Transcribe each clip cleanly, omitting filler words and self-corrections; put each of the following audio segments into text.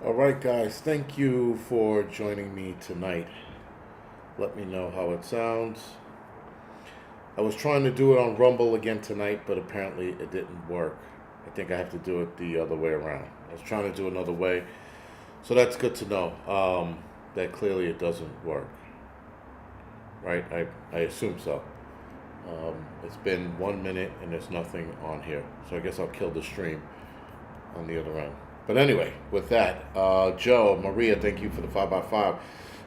All right, guys, thank you for joining me tonight. Let me know how it sounds. I was trying to do it on Rumble again tonight, but apparently it didn't work. I think I have to do it the other way around. I was trying to do another way, so that's good to know. That clearly it doesn't work, right? I assume so. It's been 1 minute and there's nothing on here, so I guess I'll kill the stream on the other end. But anyway, with that, Joe, Maria, thank you for the 5x5.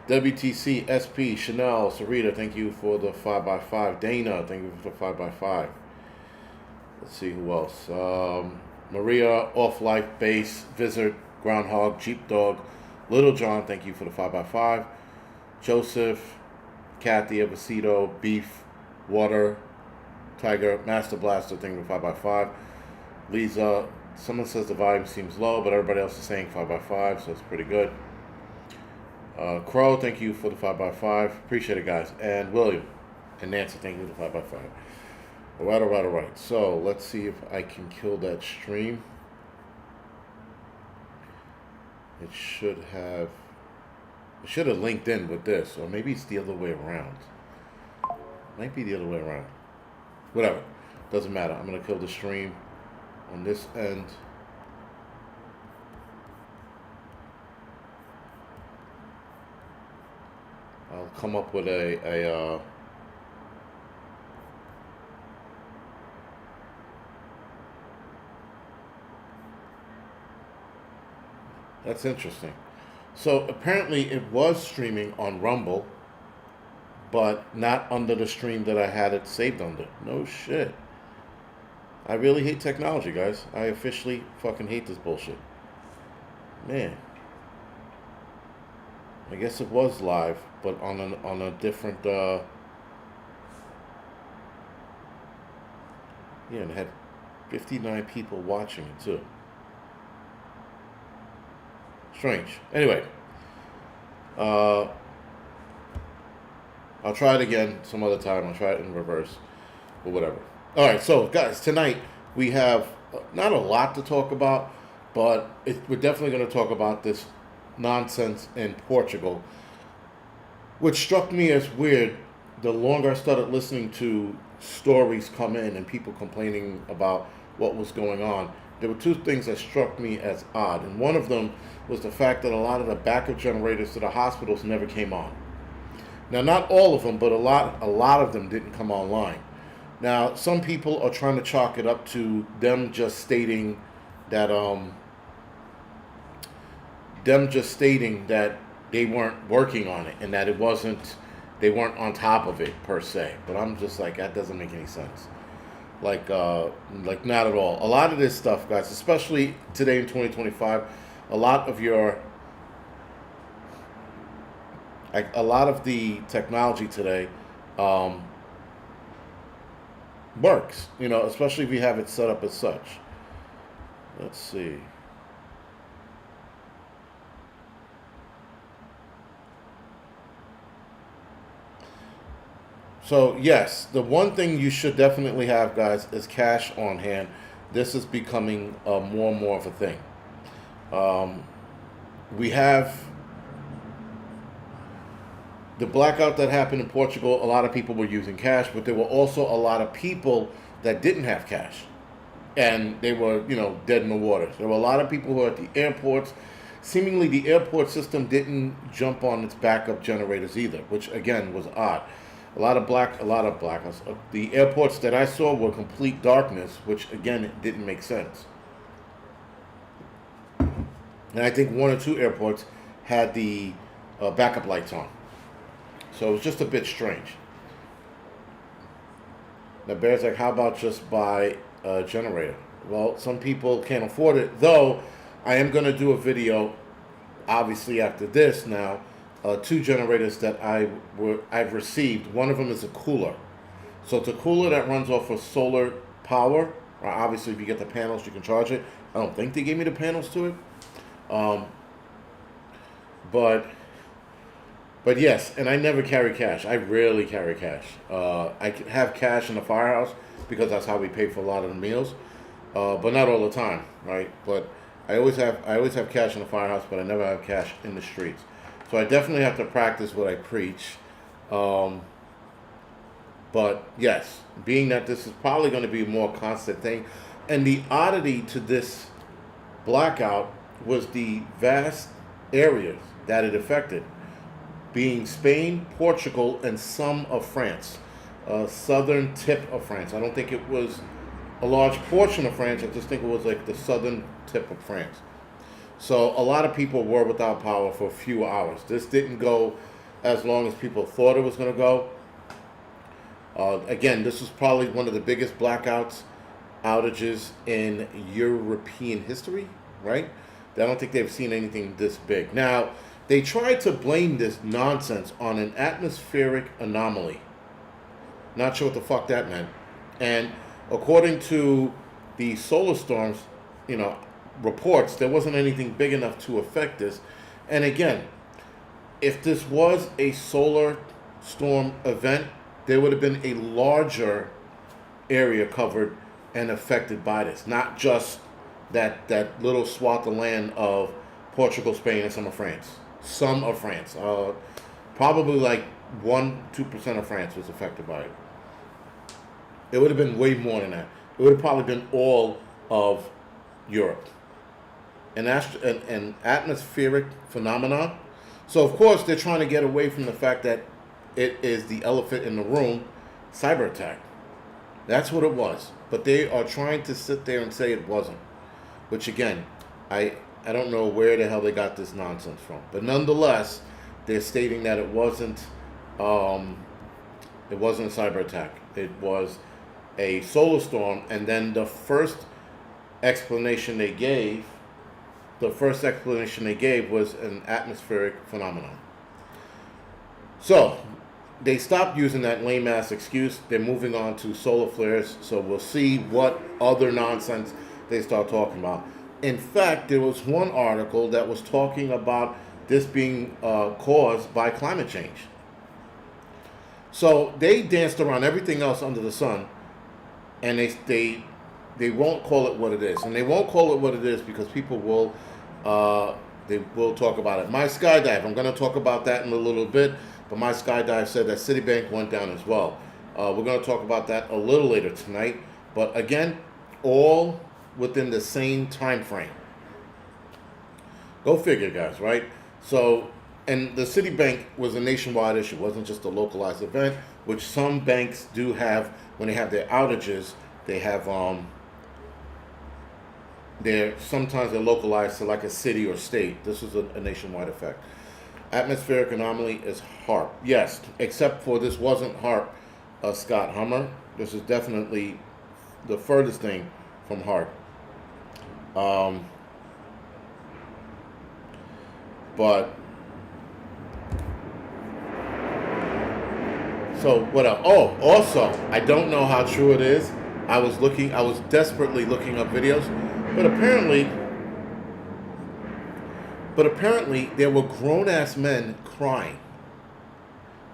WTC, SP, Chanel, Sarita, thank you for the 5x5. Dana, thank you for the 5x5. Let's see who else. Maria, Off Life, Base, Visit, Groundhog, Jeep Dog, Little John, thank you for the 5x5. Joseph, Kathy, Evacito, Beef, Water, Tiger, Master Blaster, thank you for the 5x5. Lisa, someone says the volume seems low, but everybody else is saying 5x5, so it's pretty good. Crow, thank you for the 5x5. Appreciate it, guys. And William and Nancy, thank you for the 5x5. All right. So let's see if I can kill that stream. It should have linked in with this, or maybe it's the other way around. Might be the other way around. Whatever. Doesn't matter. I'm going to kill the stream on this end. I'll come up with a that's interesting. So apparently it was streaming on Rumble, but not under the stream that I had it saved under. No shit. I really hate technology, guys. I officially fucking hate this bullshit. Man. I guess it was live, but on a different yeah, and it had 59 people watching it too. Strange. Anyway, I'll try it again some other time. I'll try it in reverse, or whatever. All right, so guys, tonight we have not a lot to talk about, but we're definitely going to talk about this nonsense in Portugal, which struck me as weird the longer I started listening to stories come in and people complaining about what was going on. There were two things that struck me as odd, and one of them was the fact that a lot of the backup generators to the hospitals never came on. Now, not all of them, but a lot of them didn't come online. Now, some people are trying to chalk it up to them just stating that they weren't working on it and that they weren't on top of it per se. But I'm just like, that doesn't make any sense. Like not at all. A lot of this stuff, guys, especially today in 2025, a lot of the technology today works, especially if you have it set up as such. Let's see. So yes, the one thing you should definitely have, guys, is cash on hand. This is becoming more and more of a thing. We have the blackout that happened in Portugal. A lot of people were using cash, but there were also a lot of people that didn't have cash, and they were, dead in the water. There were a lot of people who were at the airports. Seemingly, the airport system didn't jump on its backup generators either, which again was odd. A lot of blackouts. The airports that I saw were complete darkness, which again it didn't make sense. And I think one or two airports had the backup lights on, so it was just a bit strange. Now Bear's like, how about just buy a generator? Well, some people can't afford it, though. I am going to do a video, obviously after this now. Two generators that I've received. One of them is a cooler. So it's a cooler that runs off of solar power. Obviously, if you get the panels, you can charge it. I don't think they gave me the panels to it. But yes, and I never carry cash. I rarely carry cash. I have cash in the firehouse because that's how we pay for a lot of the meals. But not all the time, right? But I always have cash in the firehouse, but I never have cash in the streets. So I definitely have to practice what I preach. Um, but yes, being that this is probably going to be a more constant thing, and the oddity to this blackout was the vast areas that it affected, being Spain, Portugal, and some of France, southern tip of France. I don't think it was a large portion of France. I just think it was like the southern tip of France. So a lot of people were without power for a few hours. This didn't go as long as people thought it was going to go. Again, this was probably one of the biggest blackouts outages in European history, right? I don't think they've seen anything this big. Now, they tried to blame this nonsense on an atmospheric anomaly. Not sure what the fuck that meant. And according to the solar storms, reports, there wasn't anything big enough to affect this. And again, if this was a solar storm event, there would have been a larger area covered and affected by this, not just that little swath of land of Portugal, Spain, and some of France. Some of France, probably like 1-2% of France was affected by it. It would have been way more than that. It would have probably been all of Europe. An atmospheric phenomenon. So of course they're trying to get away from the fact that it is the elephant in the room, cyber attack. That's what it was. But they are trying to sit there and say it wasn't. Which again, I don't know where the hell they got this nonsense from. But nonetheless, they're stating that it wasn't a cyber attack. It was a solar storm, and then the first explanation they gave was an atmospheric phenomenon. So they stopped using that lame ass excuse. They're moving on to solar flares. So we'll see what other nonsense they start talking about. In fact, there was one article that was talking about this being caused by climate change. So they danced around everything else under the sun, and they won't call it what it is. And they won't call it what it is because people will they will talk about it. My skydive, I'm going to talk about that in a little bit, but my skydive said that Citibank went down as well. We're going to talk about that a little later tonight. But again, all within the same time frame. Go figure, guys, right? So, and the Citibank was a nationwide issue. It wasn't just a localized event, which some banks do have when they have their outages. They have sometimes they're localized to like a city or state. This was a nationwide effect. Atmospheric anomaly is HARP. Yes, except for this wasn't HARP, Scott Hummer. This is definitely the furthest thing from HARP. But so what else? Oh, also, I don't know how true it is. I was desperately looking up videos, but apparently there were grown-ass men crying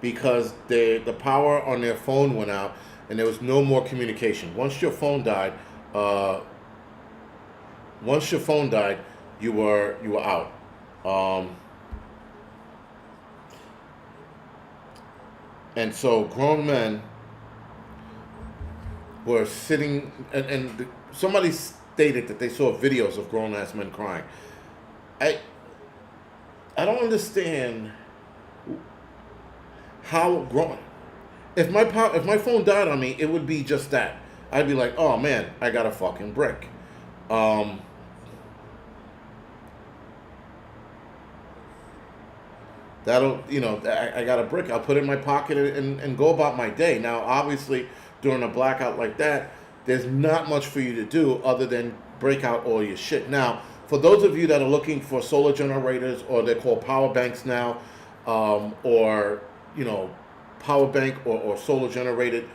because the power on their phone went out and there was no more communication. Once your phone died, you were out. And so grown men were sitting, and somebody stated that they saw videos of grown-ass men crying. I don't understand how grown. If my phone died on me, it would be just that. I'd be like, oh man, I got a fucking brick. I got a brick. I'll put it in my pocket and go about my day. Now, obviously, during a blackout like that, there's not much for you to do other than break out all your shit. Now, for those of you that are looking for solar generators, or they're called power banks now, or power bank or solar generated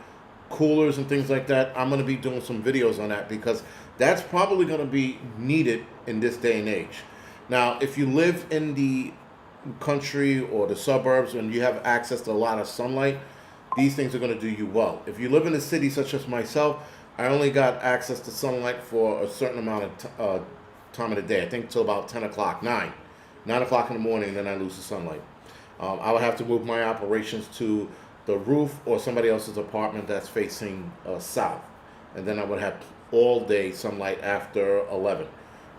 coolers and things like that, I'm going to be doing some videos on that because that's probably going to be needed in this day and age. Now, if you live in the country or the suburbs and you have access to a lot of sunlight, these things are going to do you well. If you live in a city such as myself, I only got access to sunlight for a certain amount of time of the day. I think till about 10 o'clock, 9 o'clock in the morning, and then I lose the sunlight. I would have to move my operations to the roof or somebody else's apartment that's facing south. And then I would have all day sunlight after 11.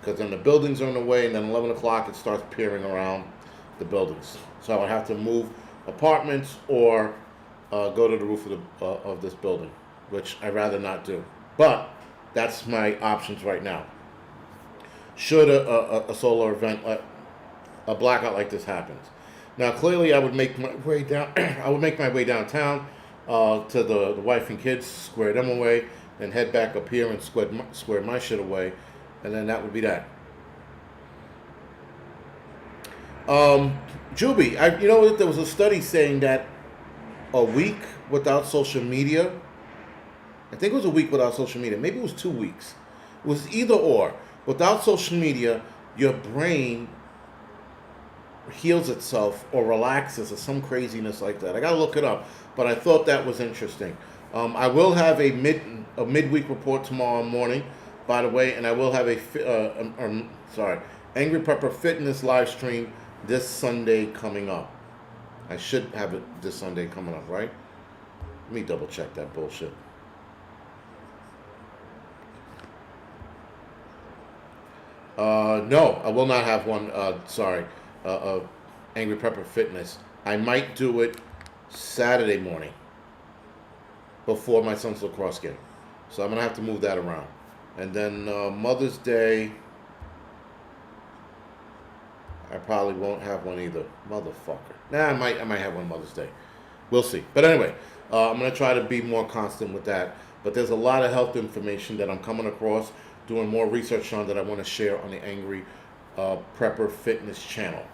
Because then the buildings are in the way, and then 11 o'clock it starts peering around the buildings. So I would have to move apartments or go to the roof of this building, which I'd rather not do. But that's my options right now. Should a solar event, a blackout like this happens. Now, clearly, I would make my way down. I would make my way downtown to the wife and kids, square them away, and head back up here and square my shit away, and then that would be that. Juby, you know, there was a study saying that a week without social media. I think it was a week without social media. Maybe it was 2 weeks. It was either or. Without social media, your brain heals itself or relaxes or some craziness like that. I gotta look it up, but I thought that was interesting. I will have a midweek report tomorrow morning, by the way, and I will have Angryprepper fitness live stream this Sunday coming up. I should have it this Sunday coming up, right? Let me double check that bullshit. No, I will not have one. Angryprepper Fitness. I might do it Saturday morning before my son's lacrosse game. So I'm going to have to move that around. And then Mother's Day, I probably won't have one either. Motherfucker. Nah, I might have one Mother's Day. We'll see. But anyway, I'm going to try to be more constant with that. But there's a lot of health information that I'm coming across, doing more research on, that I want to share on the Angryprepper Fitness channel.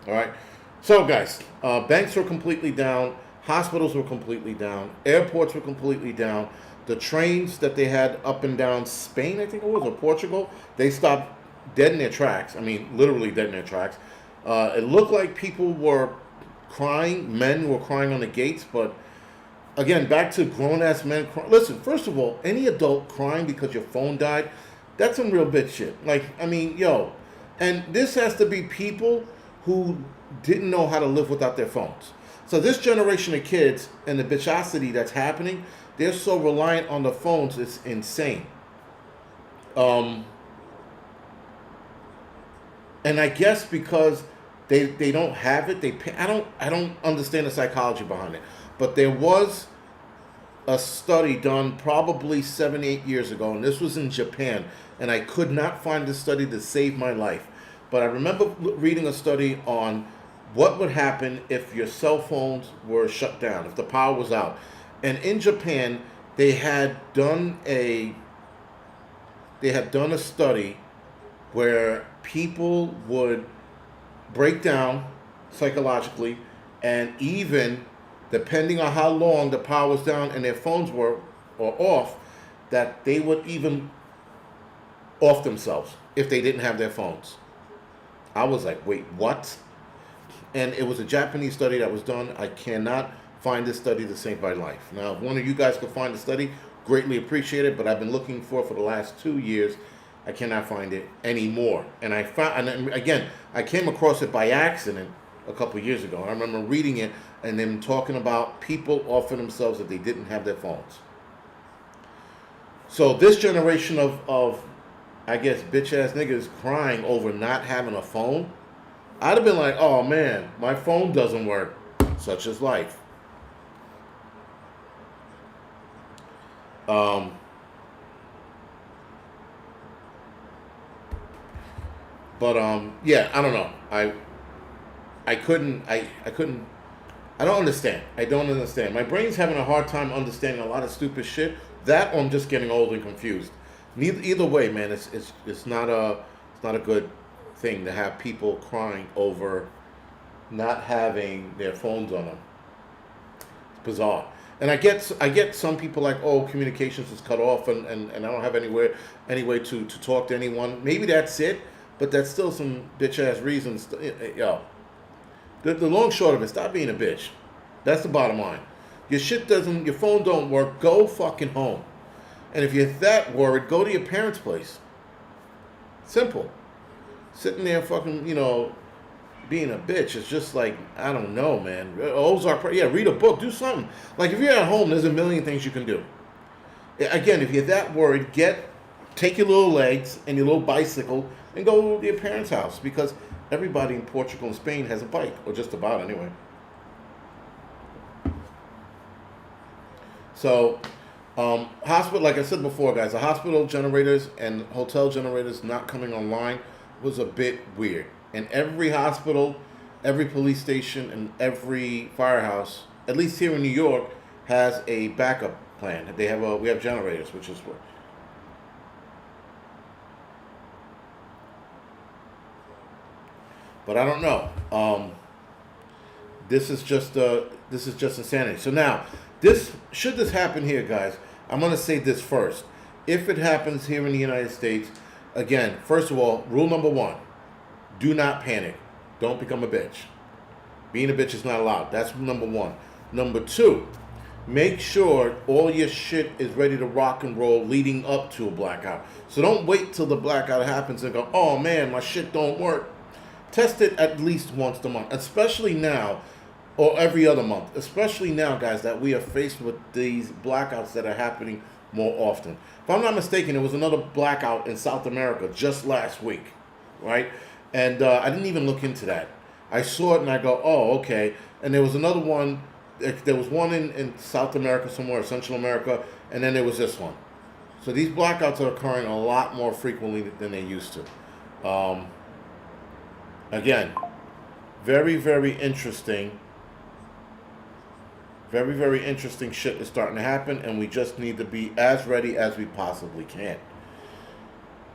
All right. So, guys, banks were completely down. Hospitals were completely down. Airports were completely down. The trains that they had up and down Spain, I think it was, or Portugal, they stopped dead in their tracks. I mean, literally dead in their tracks. It looked like people were crying. Men were crying on the gates. But, again, back to grown-ass men crying. Listen, first of all, any adult crying because your phone died, that's some real bitch shit. Like, I mean, yo. And this has to be people who didn't know how to live without their phones. So this generation of kids and the bitchosity that's happening, they're so reliant on the phones, it's insane. And I guess because they don't have it, I don't understand the psychology behind it. But there was a study done probably 7-8 years ago, and this was in Japan, and I could not find this study to save my life. But I remember reading a study on what would happen if your cell phones were shut down, if the power was out. And in Japan, they had done a study where people would break down psychologically, and even depending on how long the power was down and their phones were off, that they would even off themselves if they didn't have their phones. I was like, wait, what? And it was a Japanese study that was done. I cannot find this study to save my life. Now, if one of you guys could find the study, greatly appreciate it, but I've been looking for the last 2 years. I cannot find it anymore. And I found, and again, I came across it by accident a couple of years ago. I remember reading it and them talking about people offering themselves if they didn't have their phones. So this generation of I guess, bitch-ass niggas crying over not having a phone, I'd have been like, oh, man, my phone doesn't work. Such is life. Yeah, I don't know. I don't understand. I don't understand. My brain's having a hard time understanding a lot of stupid shit. That, or I'm just getting old and confused. Either way, man, it's not a good thing to have people crying over not having their phones on them. It's bizarre. And I get some people like, oh, communications is cut off and I don't have any way to talk to anyone. Maybe that's it, but that's still some bitch ass reasons. Yo, the long short of it, stop being a bitch. That's the bottom line. Your phone don't work, go fucking home. And if you're that worried, go to your parents' place. Simple. Sitting there fucking, being a bitch is just like, I don't know, man. Ozark, yeah, read a book, do something. Like, if you're at home, there's a million things you can do. Again, if you're that worried, take your little legs and your little bicycle and go to your parents' house, because everybody in Portugal and Spain has a bike, or just about anyway. So, hospital, like I said before, guys, the hospital generators and hotel generators not coming online was a bit weird. And every hospital, every police station, and every firehouse, at least here in New York, has a backup plan. We have generators, which is what. But I don't know. This is just insanity. So now, should this happen here, guys, I'm gonna say this first. If it happens here in the United States, again, first of all, rule number one: do not panic. Don't become a bitch. Being a bitch is not allowed. That's number one. Number two, make sure all your shit is ready to rock and roll leading up to a blackout. So don't wait till the blackout happens and go, oh man, my shit don't work. Test it at least once a month, especially now, or every other month. Especially now, guys, that we are faced with these blackouts that are happening more often. If I'm not mistaken, there was another blackout in South America just last week, right? And I didn't even look into that. I saw it and I go, oh, okay. And there was another one. There was one in South America somewhere, Central America, and then there was this one. So these blackouts are occurring a lot more frequently than they used to. Again, very, very interesting. Very, very interesting shit is starting to happen, and we just need to be as ready as we possibly can.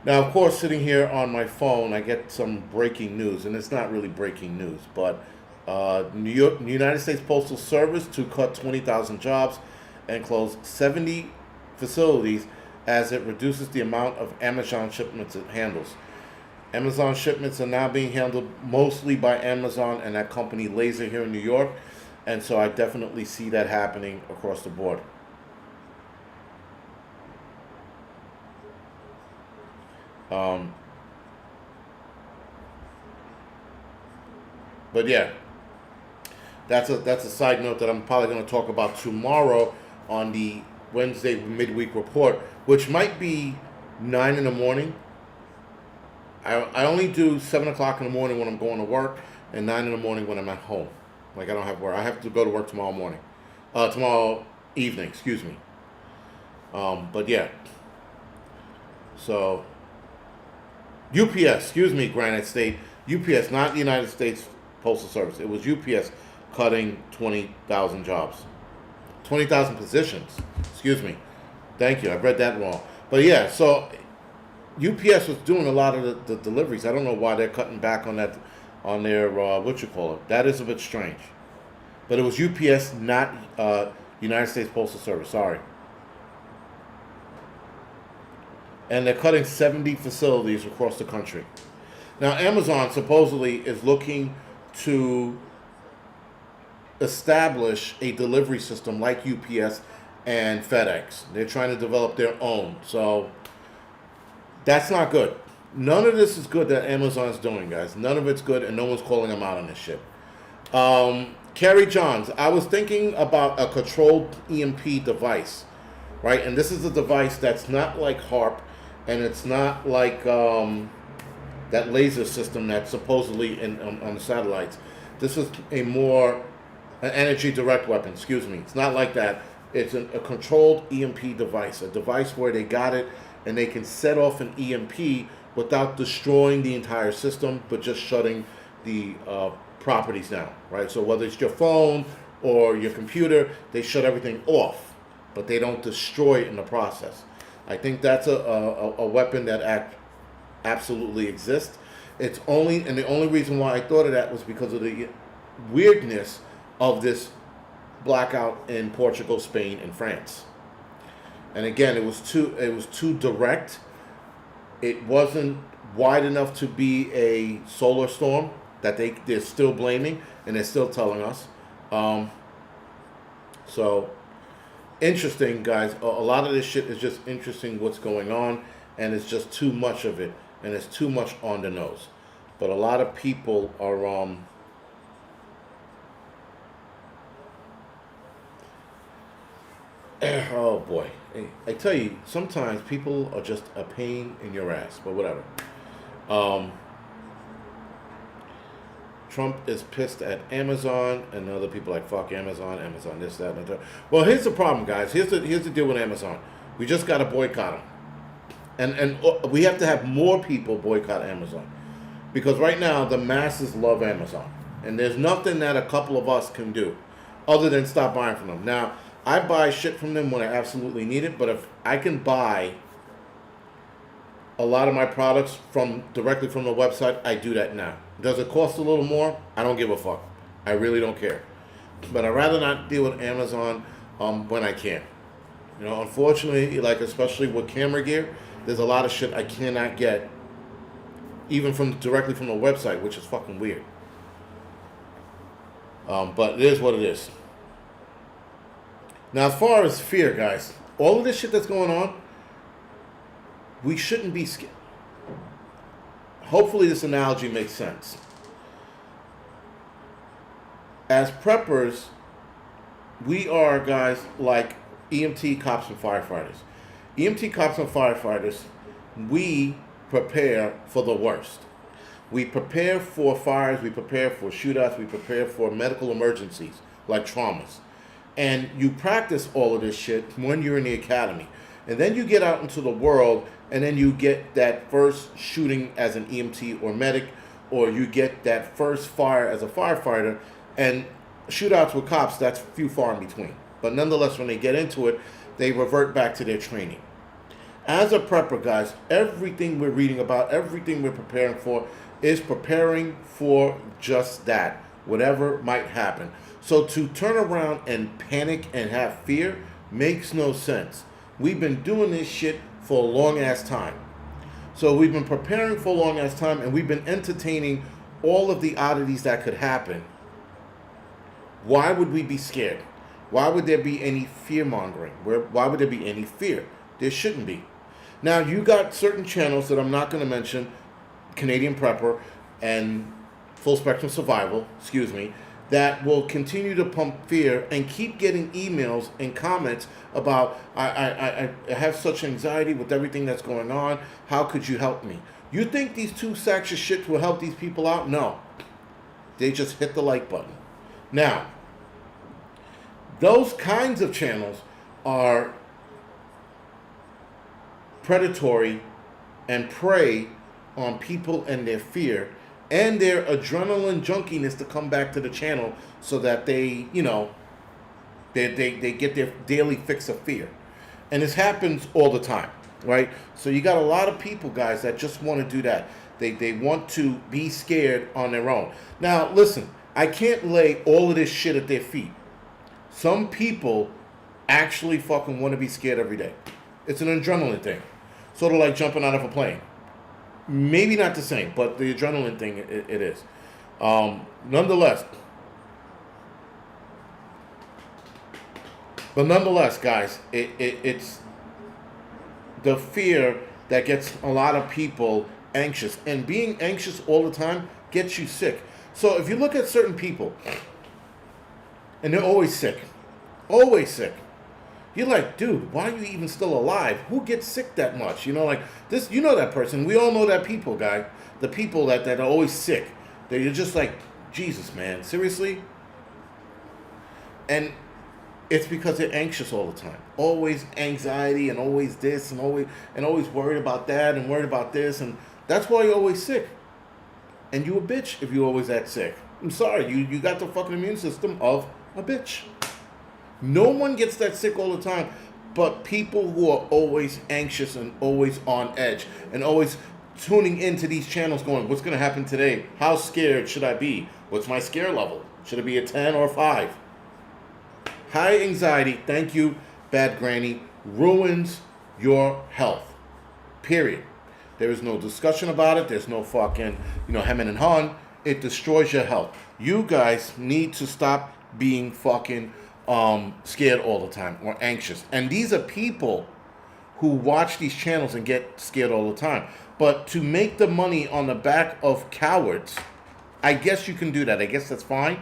Now, of course, sitting here on my phone, I get some breaking news, and it's not really breaking news, but United States Postal Service to cut 20,000 jobs and close 70 facilities as it reduces the amount of Amazon shipments it handles. Amazon shipments are now being handled mostly by Amazon and that company Laser here in New York, and so I definitely see that happening across the board. But yeah, that's a side note that I'm probably going to talk about tomorrow on the Wednesday midweek report, which might be 9 in the morning. I only do 7 o'clock in the morning when I'm going to work, and 9 in the morning when I'm at home. Like, I don't have work. I have to go to work tomorrow morning. Tomorrow evening, excuse me. But yeah. So, UPS, excuse me, Granite State. UPS, not the United States Postal Service. It was UPS cutting 20,000 jobs. 20,000 positions. Excuse me. Thank you. I read that wrong. But yeah, so UPS was doing a lot of the deliveries. I don't know why they're cutting back on that, on their, That is a bit strange. But it was UPS, not United States Postal Service. Sorry. And they're cutting 70 facilities across the country. Now, Amazon supposedly is looking to establish a delivery system like UPS and FedEx. They're trying to develop their own. So that's not good. None of this is good that Amazon's doing, guys. None of it's good, and no one's calling them out on this shit. Carrie Johns, I was thinking about a controlled EMP device, right? And this is a device that's not like HARP, and it's not like that laser system that's supposedly on the satellites. This is an energy direct weapon, excuse me. It's not like that. It's a controlled EMP device, a device where they got it and they can set off an EMP without destroying the entire system, but just shutting the properties down, right? So whether it's your phone or your computer, they shut everything off, but they don't destroy it in the process. I think that's a weapon that absolutely exists. The only reason why I thought of that was because of the weirdness of this blackout in Portugal, Spain, and France. And again, it was too direct. It wasn't wide enough to be a solar storm that they're still blaming, and they're still telling us. So interesting, guys. A lot of this shit is just interesting what's going on, and it's just too much of it and it's too much on the nose. But a lot of people are oh boy, I tell you, sometimes people are just a pain in your ass. But whatever. Trump is pissed at Amazon, and other people like fuck Amazon, Amazon this, that, and the third. Well, here's the problem, guys. Here's the deal with Amazon. We just got to boycott them, and we have to have more people boycott Amazon, because right now the masses love Amazon, and there's nothing that a couple of us can do other than stop buying from them. Now, I buy shit from them when I absolutely need it, but if I can buy a lot of my products directly from the website, I do that now. Does it cost a little more? I don't give a fuck. I really don't care. But I'd rather not deal with Amazon when I can. You know, unfortunately, like especially with camera gear, there's a lot of shit I cannot get even directly from the website, which is fucking weird. But it is what it is. Now, as far as fear, guys, all of this shit that's going on, we shouldn't be scared. Hopefully this analogy makes sense. As preppers, we are guys like EMT cops and firefighters. EMT cops and firefighters, we prepare for the worst. We prepare for fires, we prepare for shootouts, we prepare for medical emergencies like traumas. And you practice all of this shit when you're in the academy. And then you get out into the world, and then you get that first shooting as an EMT or medic, or you get that first fire as a firefighter, and shootouts with cops, that's few far in between. But nonetheless, when they get into it, they revert back to their training. As a prepper, guys, everything we're reading about, everything we're preparing for, is preparing for just that, whatever might happen. So to turn around and panic and have fear makes no sense. We've been doing this shit for a long ass time. So we've been preparing for a long ass time, and we've been entertaining all of the oddities that could happen. Why would we be scared? Why would there be any fear mongering? Why would there be any fear? There shouldn't be. Now, you got certain channels that I'm not going to mention, Canadian Prepper and Full Spectrum Survival, that will continue to pump fear and keep getting emails and comments about, I have such anxiety with everything that's going on. How could you help me? You think these two sacks of shit will help these people out? No. They just hit the like button. Now, those kinds of channels are predatory and prey on people and their fear and their adrenaline junkiness to come back to the channel so that they get their daily fix of fear. And this happens all the time, right? So you got a lot of people, guys, that just want to do that. They want to be scared on their own. Now, listen, I can't lay all of this shit at their feet. Some people actually fucking want to be scared every day. It's an adrenaline thing. Sort of like jumping out of a plane. Maybe not the same, but the adrenaline thing, it is. Nonetheless, guys, it's the fear that gets a lot of people anxious. And being anxious all the time gets you sick. So if you look at certain people, and they're always sick. Always sick. You're like, dude, why are you even still alive? Who gets sick that much? You know, like this, you know that person. We all know that people, guy. The people that are always sick. You're just like, Jesus, man, seriously? And it's because they're anxious all the time. Always anxiety and always this and always worried about that and worried about this. And that's why you're always sick. And you a bitch if you're always that sick. I'm sorry, you got the fucking immune system of a bitch. No one gets that sick all the time, but people who are always anxious and always on edge and always tuning into these channels going, what's going to happen today? How scared should I be? What's my scare level? Should it be a 10 or 5? High anxiety, thank you, bad granny, ruins your health. Period. There is no discussion about it. There's no fucking, hemming and hawing. It destroys your health. You guys need to stop being fucking scared all the time or anxious. And these are people who watch these channels and get scared all the time. But to make the money on the back of cowards, I guess you can do that. I guess that's fine.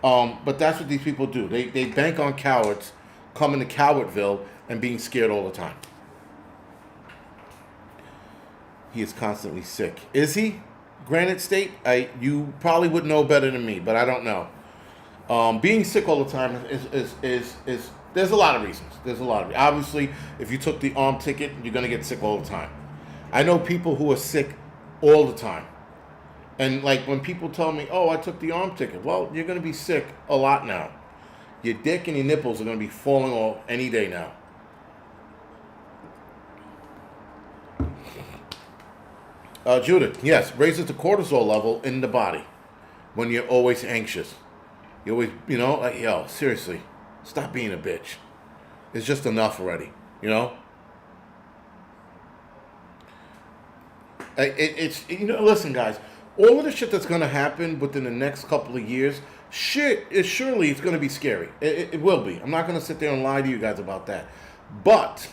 But that's what these people do. They bank on cowards coming to Cowardville and being scared all the time. He is constantly sick. Is he? Granite State? You probably would know better than me, but I don't know. Being sick all the time is there's a lot of reasons. Obviously, if you took the arm ticket, you're gonna get sick all the time. I know people who are sick all the time. And like when people tell me, oh, I took the arm ticket, well, you're going to be sick a lot now. Your dick and your nipples are going to be falling off any day now. Judith, yes, raises the cortisol level in the body when you're always anxious. You always, like, yo, seriously, stop being a bitch. It's just enough already, Listen, guys. All of the shit that's going to happen within the next couple of years, surely it's going to be scary. It will be. I'm not going to sit there and lie to you guys about that. But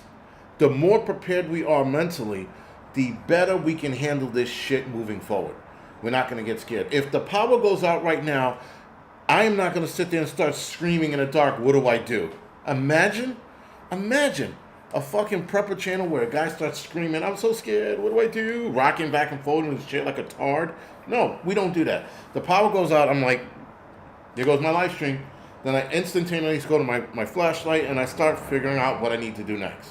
the more prepared we are mentally, the better we can handle this shit moving forward. We're not going to get scared. If the power goes out right now, I am not going to sit there and start screaming in the dark, what do I do? Imagine a fucking prepper channel where a guy starts screaming, I'm so scared, what do I do? Rocking back and forth and shit like a tard. No, we don't do that. The power goes out, I'm like, there goes my live stream. Then I instantaneously go to my flashlight and I start figuring out what I need to do next.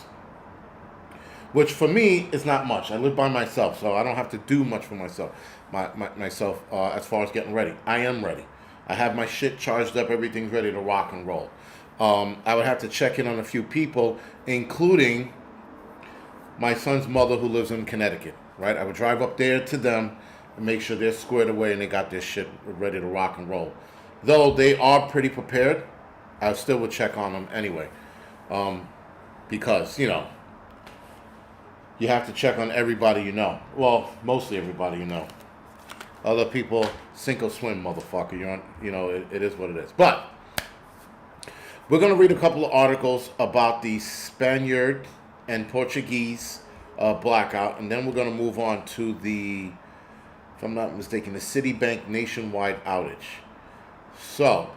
Which for me is not much. I live by myself, so I don't have to do much for myself. Myself as far as getting ready. I am ready. I have my shit charged up, everything's ready to rock and roll. I would have to check in on a few people, including my son's mother who lives in Connecticut, right? I would drive up there to them and make sure they're squared away and they got their shit ready to rock and roll. Though they are pretty prepared, I still would check on them anyway. Because, you have to check on everybody you know. Well, mostly everybody you know. Other people, sink or swim, motherfucker. You're on, it is what it is. But we're going to read a couple of articles about the Spaniard and Portuguese blackout, and then we're going to move on to the, if I'm not mistaken, the Citibank nationwide outage. So,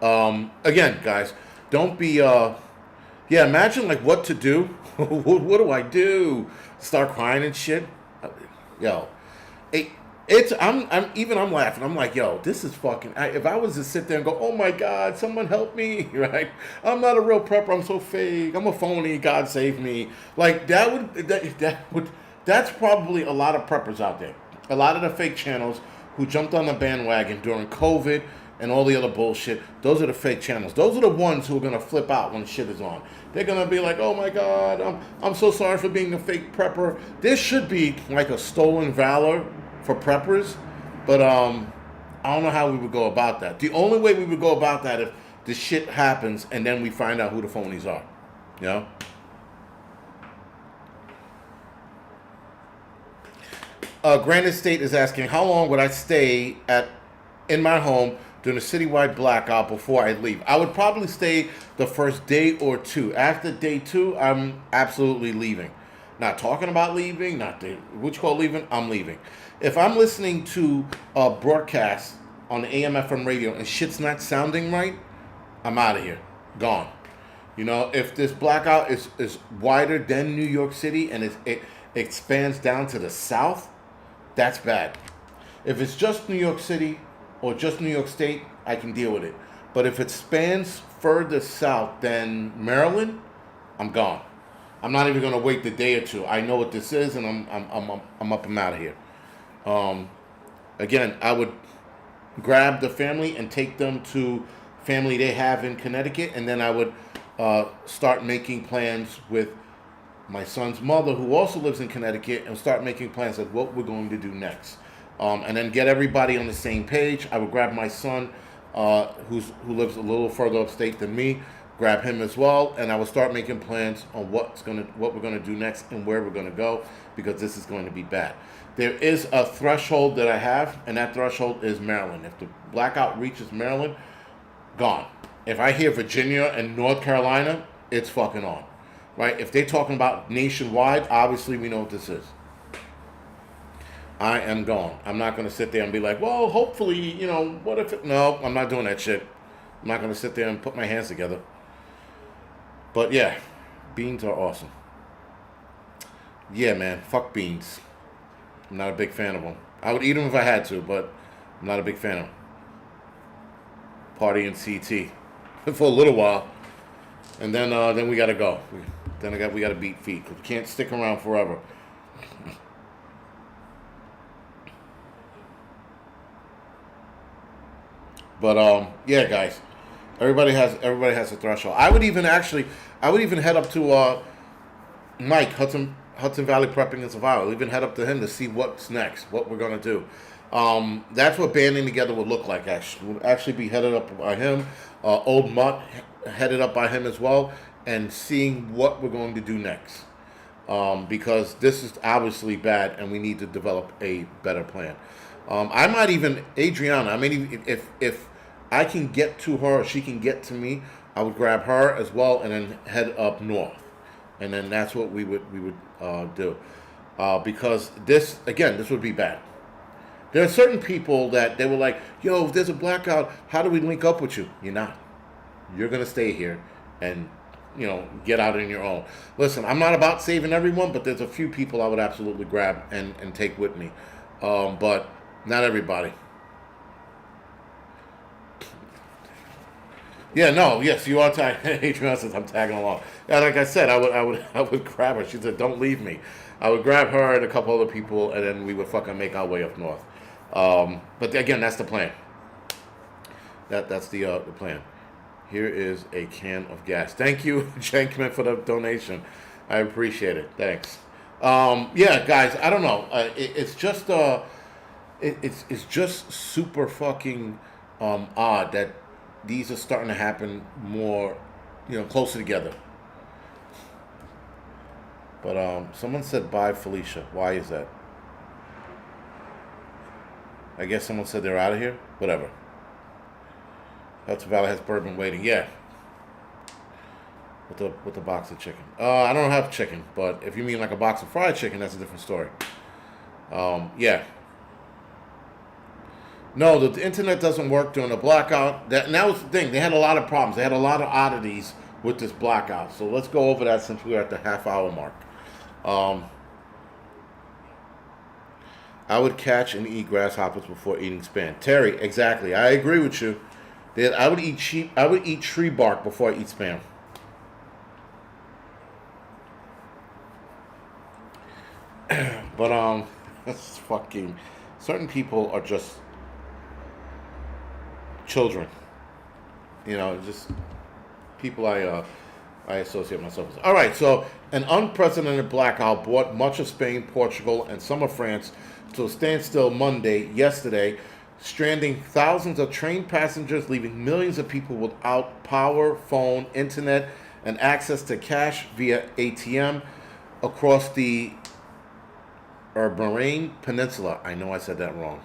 again, guys, don't be, imagine like what to do. What do I do? Start crying and shit? Yo, I'm laughing. I'm like, yo, this is fucking. If I was to sit there and go, oh my God, someone help me, right? I'm not a real prepper. I'm so fake. I'm a phony. God save me. Like that's probably a lot of preppers out there. A lot of the fake channels who jumped on the bandwagon during COVID and all the other bullshit. Those are the fake channels. Those are the ones who are gonna flip out when shit is on. They're gonna be like, oh my God, I'm so sorry for being a fake prepper. This should be like a stolen valor for preppers, but I don't know how we would go about that. The only way we would go about that if the shit happens and then we find out who the phonies are, Granite State is asking, how long would I stay in my home during a citywide blackout before I leave? I would probably stay the first day or two. After day two, I'm absolutely leaving. Not talking about leaving, leaving, I'm leaving. If I'm listening to a broadcast on the AM FM radio and shit's not sounding right, I'm out of here. Gone. If this blackout is wider than New York City and it expands down to the south, that's bad. If it's just New York City or just New York State, I can deal with it. But if it spans further south than Maryland, I'm gone. I'm not even going to wait the day or two. I know what this is, and I'm up and out of here. Again, I would grab the family and take them to family they have in Connecticut, and then I would start making plans with my son's mother, who also lives in Connecticut, and start making plans of what we're going to do next. And then get everybody on the same page. I would grab my son, who lives a little further upstate than me, grab him as well, and I will start making plans on what we're gonna do next and where we're gonna go, because this is going to be bad. There is a threshold that I have, and that threshold is Maryland. If the blackout reaches Maryland, gone. If I hear Virginia and North Carolina, it's fucking on. right? If they're talking about nationwide, obviously we know what this is. I am gone. I'm not going to sit there and be like, well, hopefully, what if it... No, I'm not doing that shit. I'm not going to sit there and put my hands together. But yeah, beans are awesome. Yeah, man, fuck beans. I'm not a big fan of them. I would eat them if I had to, but I'm not a big fan of them. Party in CT for a little while, and then we gotta go. We gotta beat feet. We can't stick around forever. But yeah, guys, everybody has a threshold. I would even head up to Mike Hudson Valley Prepping and Survival. I'll even head up to him to see what's next, what we're gonna do. That's what banding together would look like. Actually, would actually be headed up by him. Old Mutt headed up by him as well, and seeing what we're going to do next. Because this is obviously bad, and we need to develop a better plan. I might even Adriana. I mean, if I can get to her, or she can get to me, I would grab her as well, and then head up north, and then that's what we would do. Because this would be bad. There are certain people that they were like, yo, if there's a blackout, how do we link up with you? You're not. You're going to stay here and, get out on your own. Listen, I'm not about saving everyone, but there's a few people I would absolutely grab and take with me. But not everybody. Yeah, no, yes, you are tagging. Adrian says I'm tagging along. Yeah, like I said, I would grab her. She said, don't leave me. I would grab her and a couple other people, and then we would fucking make our way up north. But again, that's the plan. That's the plan. Here is a can of gas. Thank you, Jenkman, for the donation. I appreciate it. Thanks. Yeah, guys, I don't know. It's just it's just super fucking odd that these are starting to happen more, closer together. But someone said bye, Felicia. Why is that? I guess someone said they're out of here. Whatever. Hudson Valley has bourbon waiting. Yeah. With the box of chicken. I don't have chicken, but if you mean like a box of fried chicken, that's a different story. Yeah. No, the internet doesn't work during the blackout. And that was the thing. They had a lot of problems. They had a lot of oddities with this blackout. So let's go over that since we're at the half-hour mark. I would catch and eat grasshoppers before eating spam. Terry, exactly. I agree with you. I would eat tree bark before I eat spam. But that's fucking. Certain people are just children. Just people I associate myself with. All right, so an unprecedented blackout brought much of Spain, Portugal, and some of France to a standstill yesterday, stranding thousands of train passengers, leaving millions of people without power, phone, internet, and access to cash via ATM across the Iberian Peninsula. I know I said that wrong.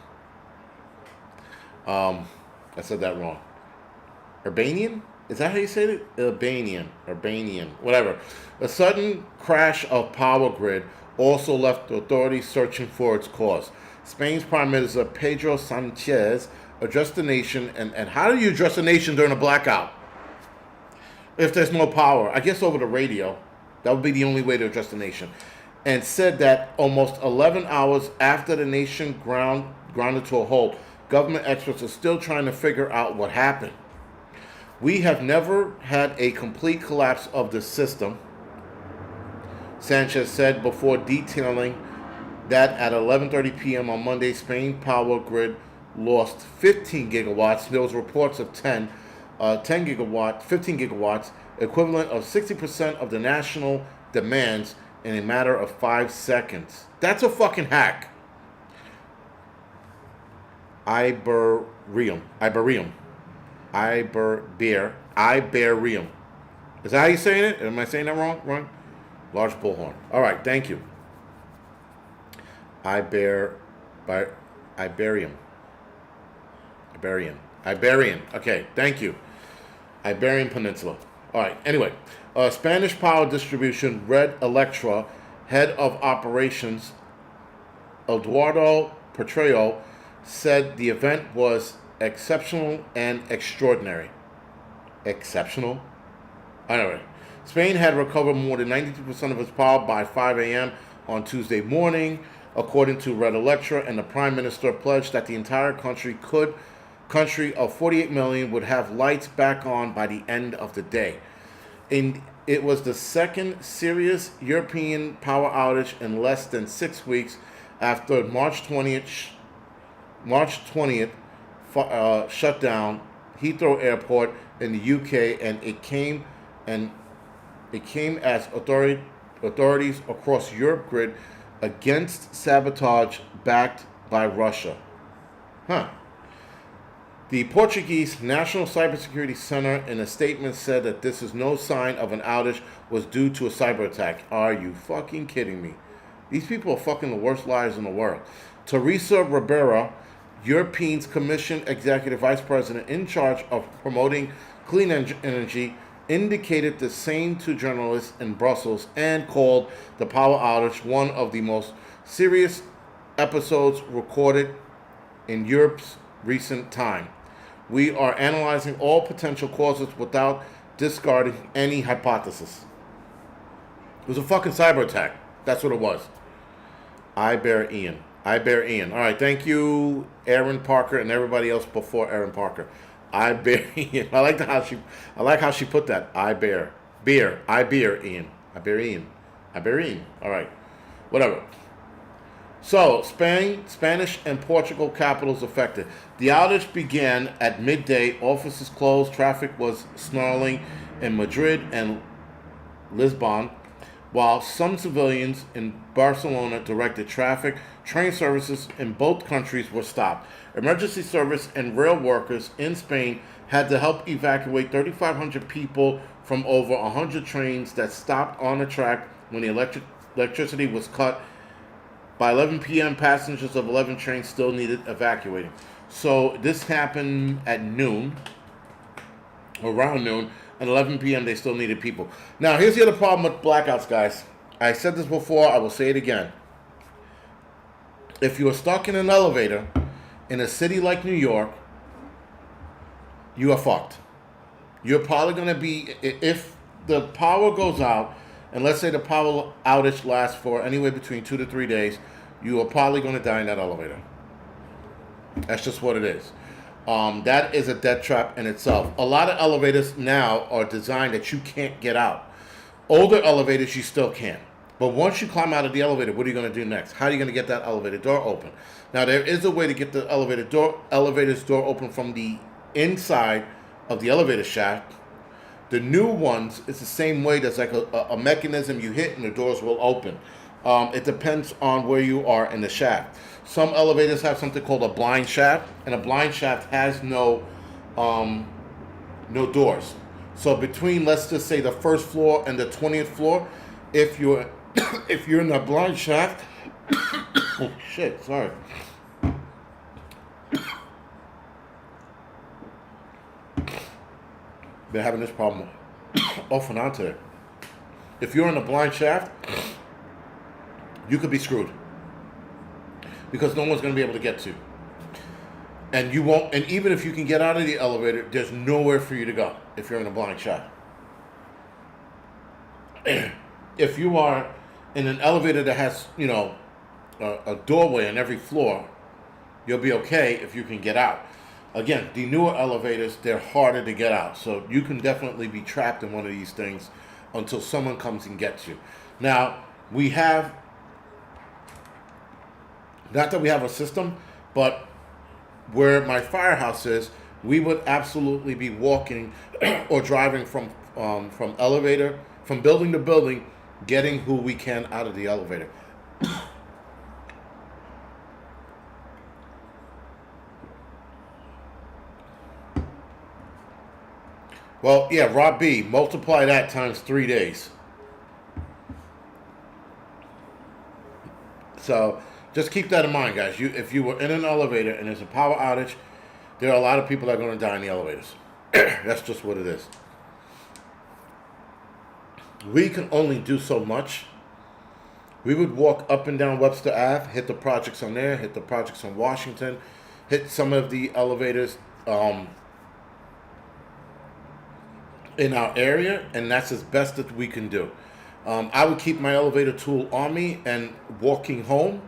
Urbanian? Is that how you say it? Urbanian, whatever. A sudden crash of power grid also left the authorities searching for its cause. Spain's Prime Minister Pedro Sanchez addressed the nation, and how do you address a nation during a blackout? If there's no power, I guess over the radio. That would be the only way to address the nation. And said that almost 11 hours after the nation grounded to a halt, government experts are still trying to figure out what happened. We have never had a complete collapse of the system, Sanchez said before detailing that at 11:30 p.m. on Monday, Spain power grid lost 15 gigawatts. There was reports of 15 gigawatts, equivalent of 60% of the national demands in a matter of 5 seconds. That's a fucking hack. Iberium. Is that how you saying it? Am I saying that wrong? Large bullhorn. All right, thank you. Iberian. Okay, thank you. Iberian Peninsula. All right, anyway. Spanish power distribution Red Electra head of operations Eduardo Petreo said the event was exceptional and extraordinary. Exceptional? Anyway, Spain had recovered more than 92% of its power by 5 a.m. on Tuesday morning, according to Red Electra, and the Prime Minister pledged that the entire country of 48 million would have lights back on by the end of the day. It was the second serious European power outage in less than 6 weeks after March 20th shut down Heathrow Airport in the UK, and it came as authorities across Europe grid against sabotage backed by Russia. The Portuguese National Cybersecurity Center in a statement said that this is no sign of an outage was due to a cyber attack. Are you fucking kidding me? These people are fucking the worst liars in the world. Teresa Ribera, European Commission Executive Vice President in charge of promoting clean energy, indicated the same to journalists in Brussels and called the power outage one of the most serious episodes recorded in Europe's recent time. We are analyzing all potential causes without discarding any hypothesis. It was a fucking cyber attack. That's what it was. I bear Ian. All right, thank you, Aaron Parker, and everybody else before Aaron Parker. I bear Ian. I like how she put that. I bear Ian. I bear Ian. All right, whatever. So, Spanish and Portugal capitals affected. The outage began at midday. Offices closed. Traffic was snarling in Madrid and Lisbon, while some civilians in Barcelona directed traffic. Train services in both countries were stopped. Emergency service and rail workers in Spain had to help evacuate 3,500 people from over 100 trains that stopped on the track when the electricity was cut. By 11 p.m., passengers of 11 trains still needed evacuating. So this happened at noon, around noon, and 11 p.m. they still needed people. Now, here's the other problem with blackouts, guys. I said this before, I will say it again. If you are stuck in an elevator in a city like New York, you are fucked. You're probably going to be, if the power goes out, and let's say the power outage lasts for anywhere between 2 to 3 days, you are probably going to die in that elevator. That's just what it is. That is a death trap in itself. A lot of elevators now are designed that you can't get out. Older elevators, you still can. But once you climb out of the elevator, what are you going to do next? How are you going to get that elevator door open? Now, there is a way to get the elevator's door open from the inside of the elevator shaft. The new ones, it's the same way. There's like a mechanism you hit and the doors will open. It depends on where you are in the shaft. Some elevators have something called a blind shaft, and a blind shaft has no doors. So between, let's just say, the first floor and the 20th floor, if you're in the blind shaft, oh shit, sorry. Been having this problem off and on today. If you're in a blind shaft, you could be screwed because no one's going to be able to get to. And you won't. And even if you can get out of the elevator, there's nowhere for you to go if you're in a blind shaft. If you are in an elevator that has, a doorway on every floor, you'll be okay if you can get out. Again, the newer elevators, they're harder to get out. So you can definitely be trapped in one of these things until someone comes and gets you. Now, we have, not that we have a system, but where my firehouse is, we would absolutely be walking or driving from building to building, getting who we can out of the elevator. Well, yeah, Rob B, multiply that times 3 days. So just keep that in mind, guys. If you were in an elevator and there's a power outage, there are a lot of people that are going to die in the elevators. That's just what it is. we can only do so much. We would walk up and down Webster Ave, hit the projects on there, hit the projects on Washington, hit some of the elevators in our area, and that's as best that we can do. I would keep my elevator tool on me, and walking home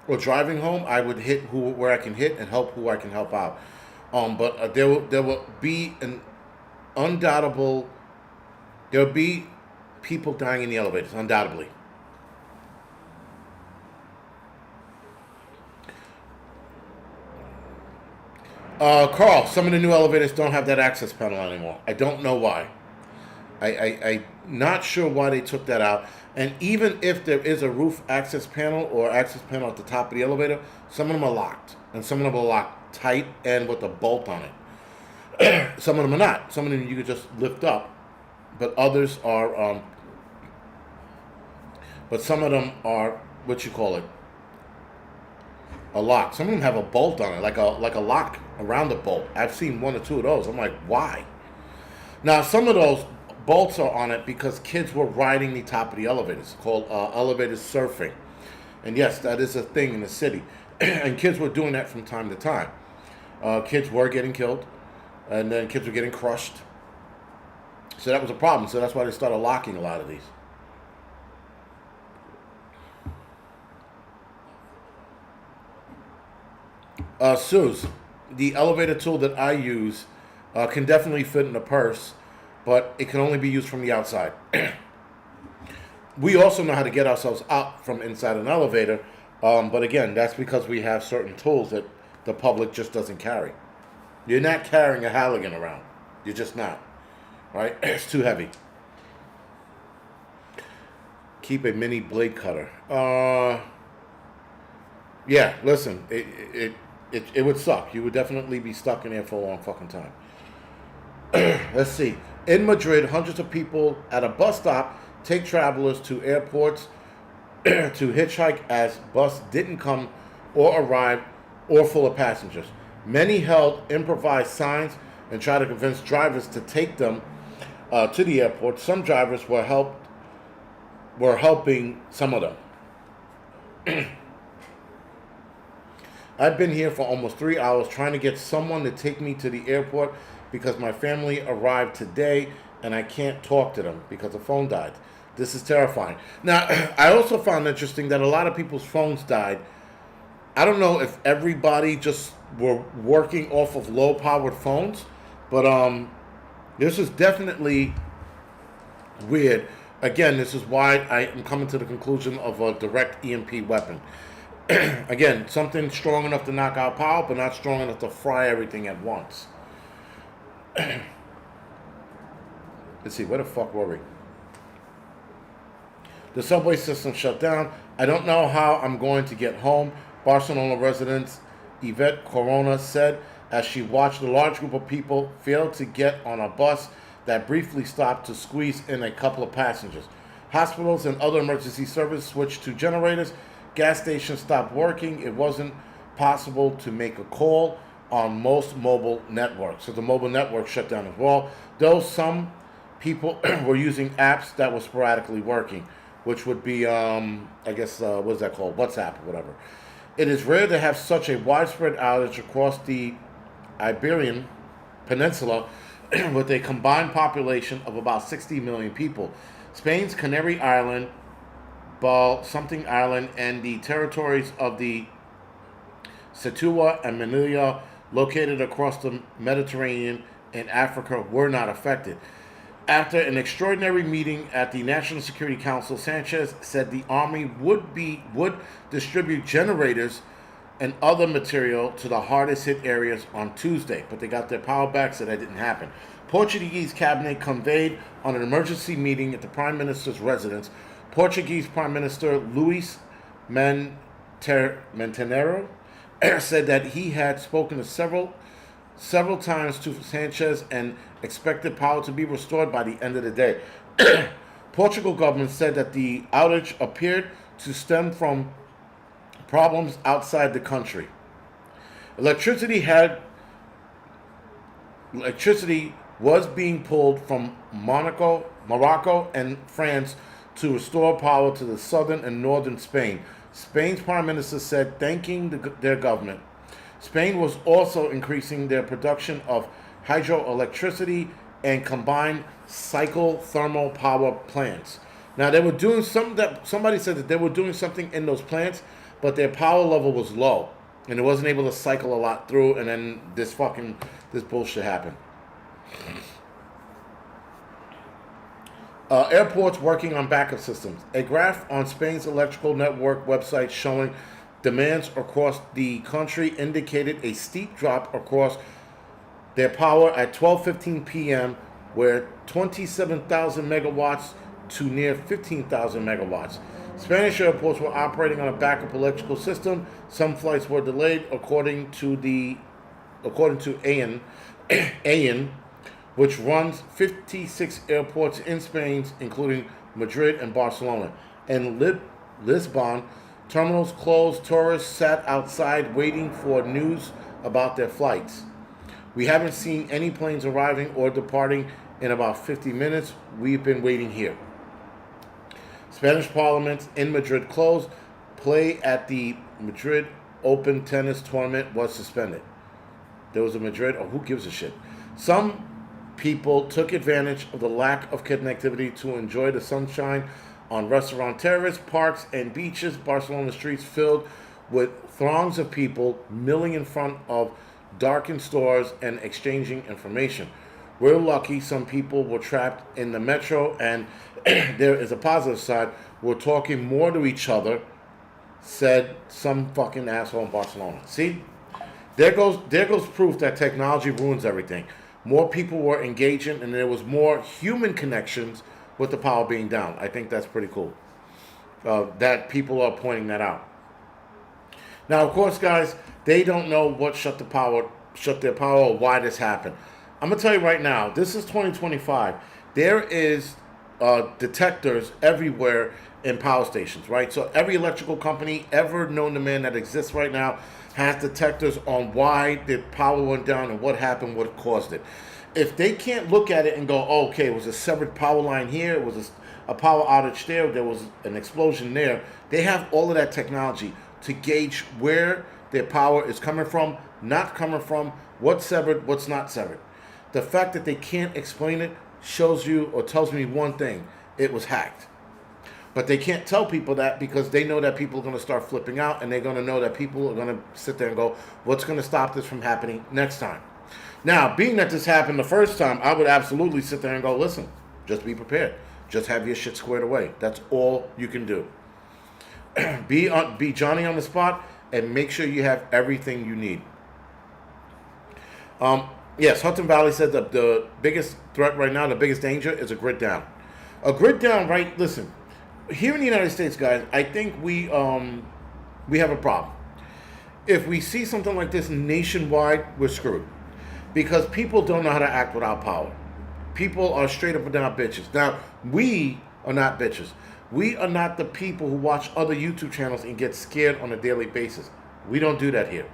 or driving home, I would hit where I can hit and help who I can help out. But there will be an undoubtable, there will be people dying in the elevators, undoubtedly. Carl, some of the new elevators don't have that access panel anymore. I don't know why. I'm not sure why they took that out. And even if there is a roof access panel or access panel at the top of the elevator, some of them are locked. And some of them are locked tight and with a bolt on it. Some of them are not. Some of them you could just lift up. But others are, but some of them are, what you call it, a lock. Some of them have a bolt on it, like a lock around the bolt. I've seen one or two of those. I'm like, why? Now, some of those bolts are on it because kids were riding the top of the elevators. It's called elevator surfing. And yes, that is a thing in the city. And kids were doing that from time to time. Kids were getting killed, and then kids were getting crushed. So that was a problem. So that's why they started locking a lot of these. Suze, the elevator tool that I use can definitely fit in a purse, but it can only be used from the outside. We also know how to get ourselves out from inside an elevator, but again, that's because we have certain tools that the public just doesn't carry. You're not carrying a Halligan around. You're just not. Right? It's too heavy. Keep a mini blade cutter. Yeah, listen, it would suck. You would definitely be stuck in there for a long fucking time. Let's see. In Madrid, hundreds of people at a bus stop take travelers to airports to hitchhike as bus didn't come or arrive or full of passengers. Many held improvised signs and tried to convince drivers to take them to the airport. Some drivers were helping some of them. I've been here for almost 3 hours trying to get someone to take me to the airport because my family arrived today and I can't talk to them because the phone died. This is terrifying. Now, I also found interesting that a lot of people's phones died. I don't know if everybody just were working off of low-powered phones, but this is definitely weird. Again, this is why I am coming to the conclusion of a direct EMP weapon. Again, something strong enough to knock out power, but not strong enough to fry everything at once. Let's see, where the fuck were we? The subway system shut down. I don't know how I'm going to get home, Barcelona resident Yvette Corona said as she watched a large group of people fail to get on a bus that briefly stopped to squeeze in a couple of passengers. Hospitals and other emergency services switched to generators. Gas stations stopped working. It wasn't possible to make a call on most mobile networks. So the mobile network shut down as well, though some people were using apps that were sporadically working, which would be, I guess, what's that called? WhatsApp or whatever. It is rare to have such a widespread outage across the Iberian Peninsula with a combined population of about 60 million people. Spain's Canary Island, something Island, and the territories of the Ceuta and Melilla, located across the Mediterranean and Africa, were not affected. After an extraordinary meeting at the National Security Council, Sanchez said the army would distribute generators and other material to the hardest hit areas on Tuesday, but they got their power back, so that didn't happen. Portuguese cabinet convened on an emergency meeting at the Prime Minister's residence. Portuguese Prime Minister Luis Montenegro said that he had spoken to several times to Sanchez and expected power to be restored by the end of the day. Portugal government said that the outage appeared to stem from problems outside the country. Electricity was being pulled from Monaco Morocco, and France to restore power to the southern and northern Spain. Spain's prime minister said, thanking their government. Spain was also increasing their production of hydroelectricity and combined cycle thermal power plants. Now they were doing somebody said that they were doing something in those plants, but their power level was low and it wasn't able to cycle a lot through, and then this bullshit happened. Airports working on backup systems. A graph on Spain's electrical network website showing demands across the country indicated a steep drop across their power at 12:15 p.m., where 27,000 megawatts to near 15,000 megawatts. Spanish airports were operating on a backup electrical system. Some flights were delayed, according to AN, which runs 56 airports in Spain, including Madrid and Barcelona. And Lisbon, terminals closed. Tourists sat outside waiting for news about their flights. We haven't seen any planes arriving or departing in about 50 minutes. We've been waiting here. Spanish Parliament in Madrid closed. Play at the Madrid Open tennis tournament was suspended. There was a Madrid, who gives a shit? Some people took advantage of the lack of connectivity to enjoy the sunshine on restaurant terraces, parks, and beaches. Barcelona streets filled with throngs of people milling in front of darkened stores and exchanging information. We're lucky some people were trapped in the metro, and there is a positive side. We're talking more to each other, said some fucking asshole in Barcelona. See? There goes proof that technology ruins everything. More people were engaging, and there was more human connections with the power being down. I think that's pretty cool. That people are pointing that out. Now, of course, guys, they don't know what shut their power, or why this happened. I'm gonna tell you right now. This is 2025. There is detectors everywhere in power stations, right? So every electrical company ever known to man that exists right now has detectors on why the power went down and what happened, what caused it. If they can't look at it and go, oh, okay, it was a severed power line here, it was a power outage there was an explosion there, they have all of that technology to gauge where their power is coming from, not coming from, what's severed, what's not severed. The fact that they can't explain it shows you or tells me one thing: it was hacked. But they can't tell people that because they know that people are going to start flipping out, and they're going to know that people are going to sit there and go, what's going to stop this from happening next time? Now, being that this happened the first time, I would absolutely sit there and go, listen, just be prepared. Just have your shit squared away. That's all you can do. Be Johnny on the spot and make sure you have everything you need. Yes, Hudson Valley said that the biggest threat right now, the biggest danger, is a grid down. A grid down, right? Listen, here in the United States, guys, I think we have a problem. If we see something like this nationwide, we're screwed. Because people don't know how to act without power. People are straight up and down bitches. Now, we are not bitches. We are not the people who watch other YouTube channels and get scared on a daily basis. We don't do that here.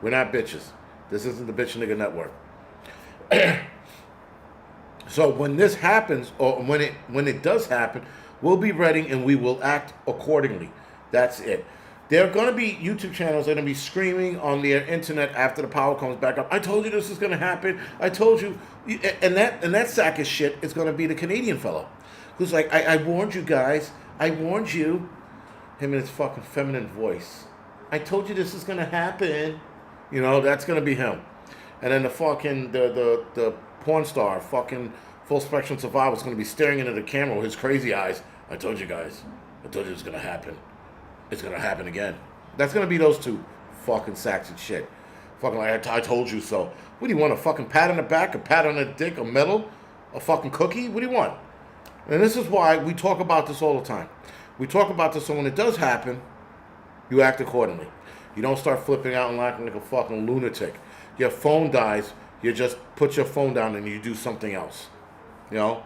We're not bitches. This isn't the Bitch Nigga Network. So when this happens, or when it does happen, we'll be ready and we will act accordingly. That's it. There are going to be YouTube channels that are going to be screaming on their internet after the power comes back up. I told you this is going to happen. I told you. And that sack of shit is going to be the Canadian fellow who's like, I warned you guys. I warned you. Him in his fucking feminine voice. I told you this is going to happen. You know, that's going to be him. And then the fucking, the porn star, fucking Full Spectrum Survivor is going to be staring into the camera with his crazy eyes. I told you guys. I told you it's going to happen. It's going to happen again. That's going to be those two fucking sacks of shit. Fucking like, I told you so. What do you want, a fucking pat on the back, a pat on the dick, a medal, a fucking cookie? What do you want? And this is why we talk about this all the time. We talk about this so when it does happen, you act accordingly. You don't start flipping out and acting like a fucking lunatic. Your phone dies, you just put your phone down and you do something else. You know?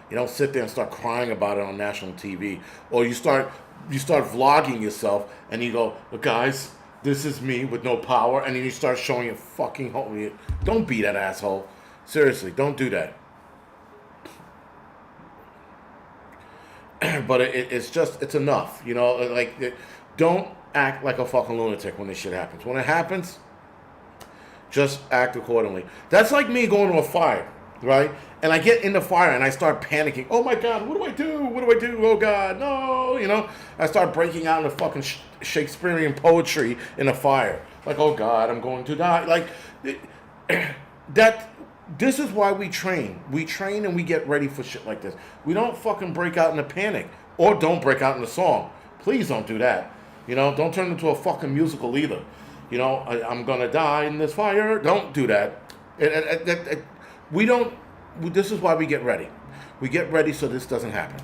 You don't sit there and start crying about it on national TV. Or you start vlogging yourself and you go, well, guys, this is me with no power, and then you start showing your fucking home. Don't be that asshole. Seriously, don't do that. But it's enough, you know. Don't act like a fucking lunatic when this shit happens. When it happens, just act accordingly. That's like me going to a fire, right? And I get in the fire and I start panicking. Oh my God, what do I do? What do I do? Oh God, no, you know. I start breaking out into fucking Shakespearean poetry in a fire. Like, oh God, I'm going to die. Like, that. This is why we train. We train and we get ready for shit like this. We don't fucking break out in a panic. Or don't break out in a song. Please don't do that. You know, don't turn into a fucking musical either. You know, I'm gonna die in this fire. Don't do that. We don't. This is why we get ready. We get ready so this doesn't happen.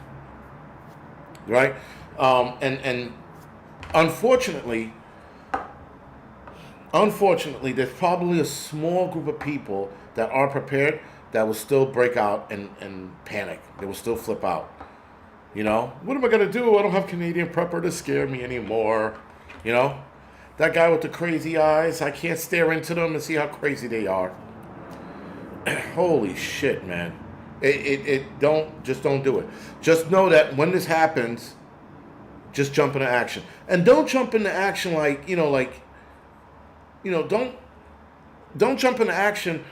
Right? And unfortunately, there's probably a small group of people that are prepared that will still break out and panic. They will still flip out. You know, what am I gonna do? I don't have Canadian Prepper to scare me anymore. You know, that guy with the crazy eyes, I can't stare into them and see how crazy they are. Holy shit, man. Don't do it. Just know that when this happens, just jump into action. And don't jump into action don't jump into action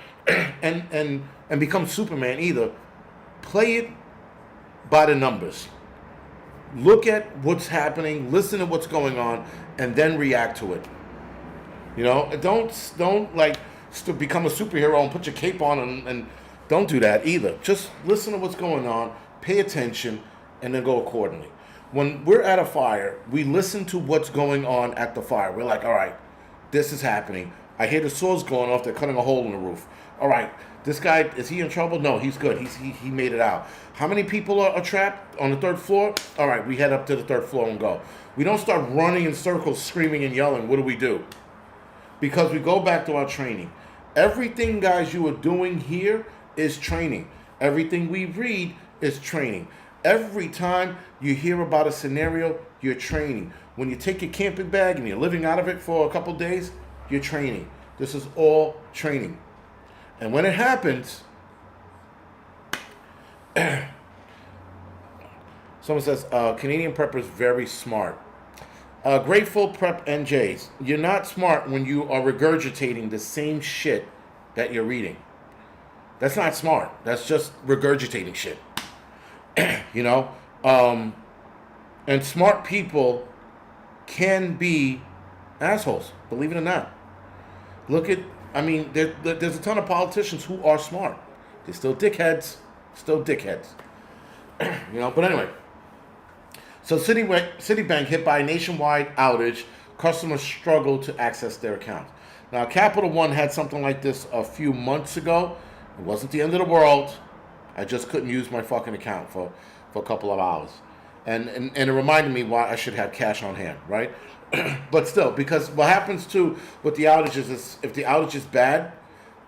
and become Superman either. Play it by the numbers. Look at what's happening, listen to what's going on, and then react to it. You know, don't become a superhero and put your cape on and don't do that either. Just listen to what's going on, pay attention, and then go accordingly. When we're at a fire, we listen to what's going on at the fire. We're like, all right, this is happening. I hear the saws going off. They're cutting a hole in the roof. All right, this guy, is he in trouble? No, he's good. He made it out. How many people are trapped on the third floor? All right, we head up to the third floor and go. We don't start running in circles, screaming and yelling. What do? Because we go back to our training. Everything, guys, you are doing here is training. Everything we read is training. Every time you hear about a scenario, you're training. When you take your camping bag and you're living out of it for a couple days, you're training. This is all training. And when it happens, someone says, Canadian Prepper is very smart. Grateful Prep NJs, you're not smart when you are regurgitating the same shit that you're reading. That's not smart. That's just regurgitating shit. You know? And smart people can be assholes, believe it or not. There's a ton of politicians who are smart. They're still dickheads. You know, but anyway. So Citibank hit by a nationwide outage. Customers struggle to access their accounts. Now, Capital One had something like this a few months ago. It wasn't the end of the world. I just couldn't use my fucking account for a couple of hours. And it reminded me why I should have cash on hand, right? But still, because what happens with the outages is if the outage is bad,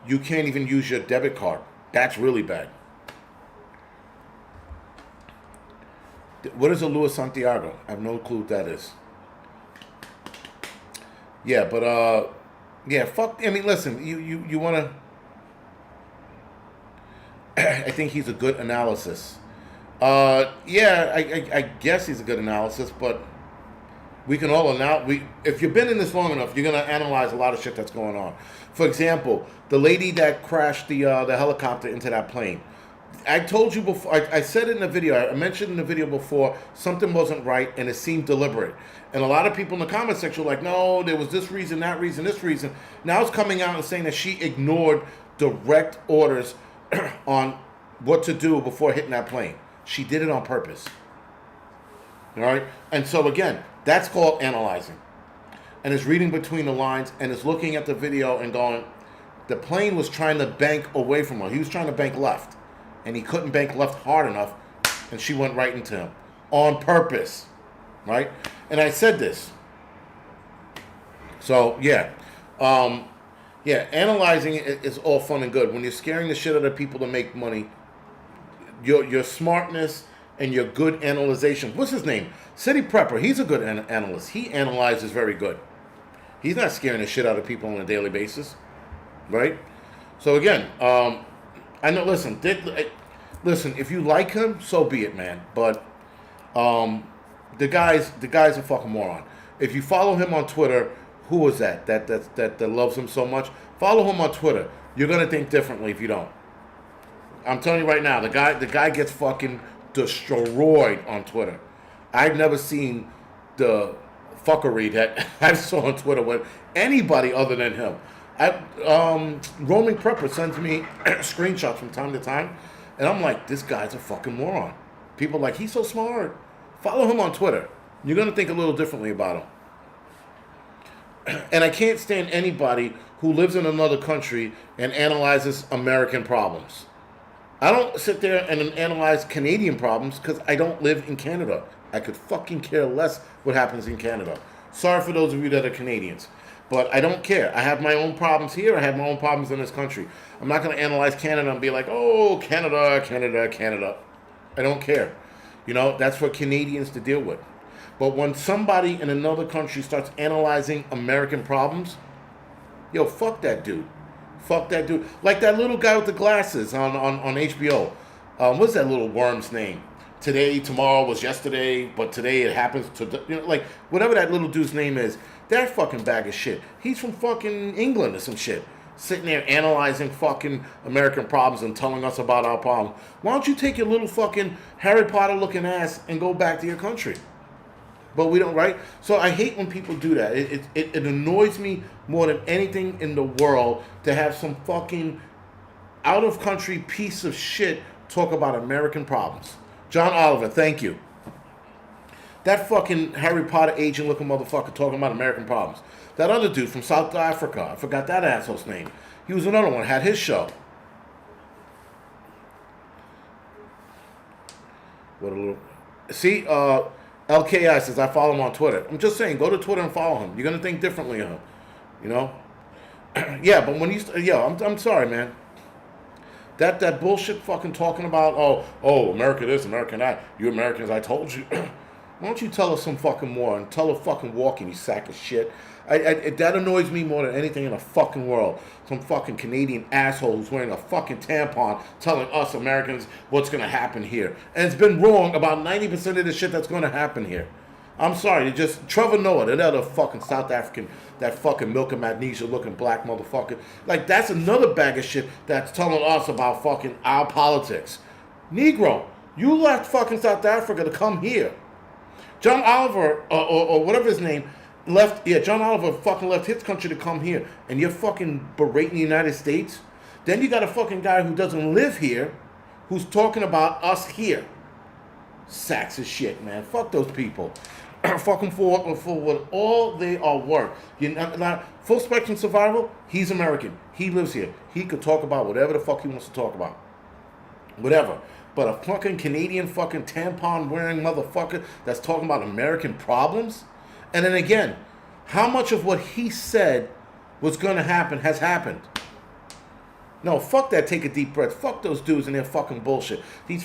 you can't even use your debit card. That's really bad. What is a Luis Santiago? I have no clue what that is. Yeah, but fuck. I mean, listen, you wanna. I think he's a good analysis. I guess he's a good analysis, but we can all if you've been in this long enough, you're gonna analyze a lot of shit that's going on. For example, the lady that crashed the helicopter into that plane. I told you before, I said it in the video, I mentioned in the video before, something wasn't right and it seemed deliberate. And a lot of people in the comment section were like, no, there was this reason, that reason, this reason. Now it's coming out and saying that she ignored direct orders on what to do before hitting that plane. She did it on purpose. All right? And so again, that's called analyzing. And it's reading between the lines and it's looking at the video and going, the plane was trying to bank away from her. He was trying to bank left. And he couldn't bank left hard enough, and she went right into him on purpose, right? And I said this. So analyzing it is all fun and good. When you're scaring the shit out of people to make money, your smartness and your good analyzation. What's his name? City Prepper. He's a good analyst. He analyzes very good. He's not scaring the shit out of people on a daily basis, right? So again, I know. Listen. If you like him, so be it, man. But The guy's a fucking moron. If you follow him on Twitter, who was that? That loves him so much. Follow him on Twitter. You're gonna think differently if you don't. I'm telling you right now, the guy gets fucking destroyed on Twitter. I've never seen the fuckery that I saw on Twitter with anybody other than him. Roaming Prepper sends me screenshots from time to time, and I'm like, this guy's a fucking moron. People are like, he's so smart. Follow him on Twitter. You're gonna think a little differently about him. And I can't stand anybody who lives in another country and analyzes American problems. I don't sit there and analyze Canadian problems because I don't live in Canada. I could fucking care less what happens in Canada. Sorry for those of you that are Canadians, but I don't care. I have my own problems here. I have my own problems in this country. I'm not going to analyze Canada and be like, oh, Canada, Canada, Canada. I don't care. You know, that's for Canadians to deal with. But when somebody in another country starts analyzing American problems, yo, fuck that dude. Fuck that dude. Like that little guy with the glasses on HBO. What's that little worm's name? Today, tomorrow was yesterday, but today it happens to, you know, like, whatever that little dude's name is, that fucking bag of shit. He's from fucking England or some shit. Sitting there analyzing fucking American problems and telling us about our problems. Why don't you take your little fucking Harry Potter looking ass and go back to your country? But we don't, right? So I hate when people do that. It annoys me more than anything in the world to have some fucking out-of-country piece of shit talk about American problems. John Oliver, thank you. That fucking Harry Potter agent-looking motherfucker talking about American problems. That other dude from South Africa, I forgot that asshole's name. He was another one, had his show. What a little... See, LKI says, I follow him on Twitter. I'm just saying, go to Twitter and follow him. You're going to think differently of him. You know? Yeah, but when you... I'm sorry, man. That bullshit fucking talking about, oh, America this, America that. You Americans, I told you. Why don't you tell us some fucking more and tell her fucking walking, you sack of shit. That annoys me more than anything in the fucking world. Some fucking Canadian asshole who's wearing a fucking tampon telling us Americans what's going to happen here. And it's been wrong about 90% of the shit that's going to happen here. I'm sorry, just Trevor Noah, that other fucking South African, that fucking milk and magnesia looking black motherfucker. Like, that's another bag of shit that's telling us about fucking our politics. Negro, you left fucking South Africa to come here. John Oliver, or whatever his name, John Oliver fucking left his country to come here, and you're fucking berating the United States? Then you got a fucking guy who doesn't live here, who's talking about us here. Sacks of shit, man. Fuck those people. Fucking for what all they are worth. Full spectrum survival, he's American. He lives here. He could talk about whatever the fuck he wants to talk about. Whatever. But a fucking Canadian fucking tampon wearing motherfucker that's talking about American problems? And then again, how much of what he said was going to happen has happened? No, fuck that, take a deep breath. Fuck those dudes and their fucking bullshit. These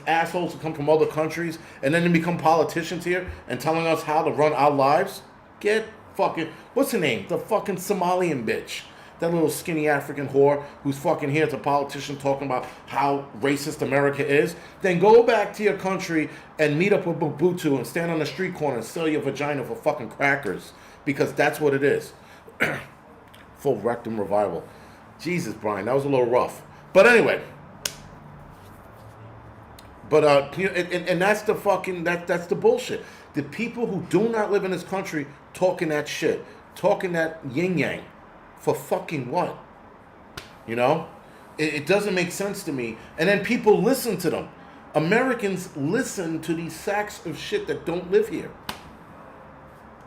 assholes who come from other countries and then they become politicians here and telling us how to run our lives. Get fucking, what's her name? The fucking Somalian bitch. That little skinny African whore who's fucking here as a politician talking about how racist America is. Then go back to your country and meet up with Mobutu and stand on the street corner and sell your vagina for fucking crackers. Because that's what it is. Full rectum revival. Jesus, Brian, that was a little rough. But anyway. But, and that's the fucking, that's the bullshit. The people who do not live in this country talking that shit. Talking that yin-yang. For fucking what? You know? It doesn't make sense to me. And then people listen to them. Americans listen to these sacks of shit that don't live here.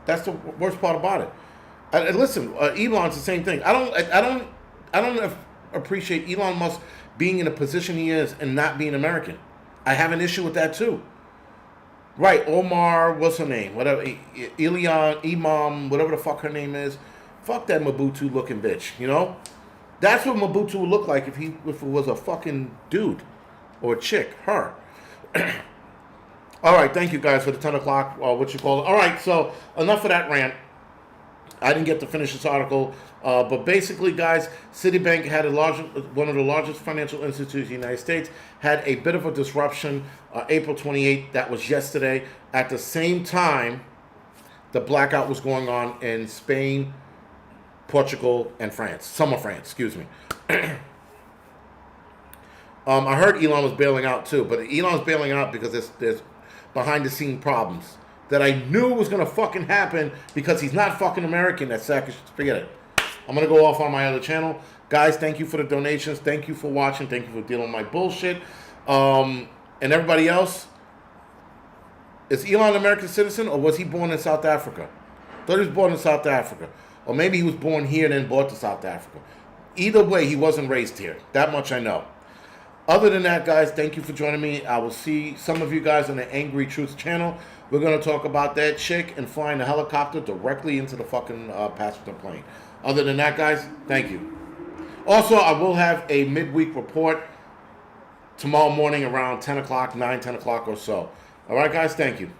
That's the worst part about it. Listen, Elon's the same thing. I don't appreciate Elon Musk being in the position he is and not being American. I have an issue with that too. Right, Omar, what's her name? Whatever, Imam, whatever the fuck her name is. Fuck that Mobutu looking bitch, you know? That's what Mobutu would look like if it was a fucking dude or a chick, her. All right, thank you guys for the 10 o'clock, what you call it. All right, so enough of that rant. I didn't get to finish this article, but basically, guys, Citibank had one of the largest financial institutions in the United States, had a bit of a disruption April 28th. That was yesterday. At the same time, the blackout was going on in Spain, Portugal, and France. Some of France, excuse me. I heard Elon was bailing out too, but Elon's bailing out because there's behind the scene problems that I knew was gonna fucking happen because he's not fucking American. That sack of shit. Forget it. I'm gonna go off on my other channel. Guys, thank you for the donations. Thank you for watching. Thank you for dealing with my bullshit. And everybody else, is Elon an American citizen or was he born in South Africa? I thought he was born in South Africa. Or maybe he was born here and then brought to South Africa. Either way, he wasn't raised here. That much I know. Other than that, guys, thank you for joining me. I will see some of you guys on the Angry Truth channel. We're going to talk about that chick and flying a helicopter directly into the fucking passenger plane. Other than that, guys, thank you. Also, I will have a midweek report tomorrow morning around 10 o'clock, 10 o'clock or so. All right, guys, thank you.